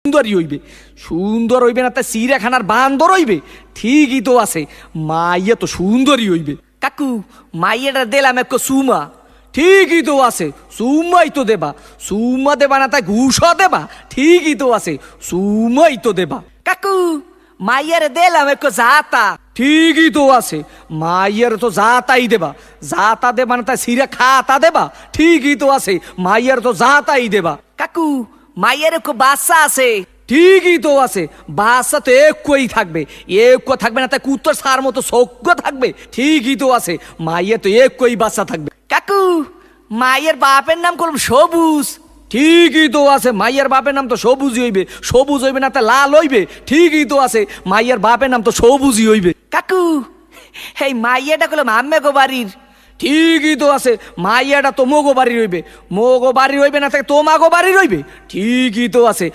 সুন্দরী হইবে, সুন্দর হইবে না তা চিড়িয়াখানার বান্দর হইবে? ঠিকই তো আছে, মাইয়া তো সুন্দরী হইবে। কাকু মাইয়াটা দিলাম এক সুমা, ঠিকই তো আছে, সুমাই তো দেবা। সুমা দেবা না তাই ঘুষও দেবা? ঠিকই তো আছে, সুমাই তো দেবা। কাকু মাইয়ারে দিলাম এক জাতা, ঠিকই তো আছে, মাইয়ারে তো জাতাই দেবা। জাতা দেবা না তাই সিরা খাতা দেবা? ঠিকই তো আছে, মাইয়ার তো জাতাই দেবা। কাকু মাইয়ার একটু বাচ্চা আছে, ঠিকই তো আছে, বাচ্চা তো একই থাকবে, একই থাকবে না তাই কুত্তর সার মতো সজ্ঞ থাকবে? ঠিকই তো আছে, মাইয়া তো একই বাচ্চা থাকবে। কাকু মাইয়ের বাপের নাম করলাম সবুজ, ঠিকই তো আছে, মাইয়ার বাপের নাম তো সবুজই হইবে। সবুজ হইবে না তা লাল হইবে? ঠিকই তো আছে, মাইয়ার বাপের নাম তো সবুজই হইবে। কাকু এই মাইয়াটা করলাম আম্মে গো বাড়ির, ঠিকই তো আছে, মাইয়াটা তো মোগো বাড়ি রইবে। মোগো বাড়ি রইবে না থাকে তোমাগো বাড়ি রইবে? ঠিকই তো আছে,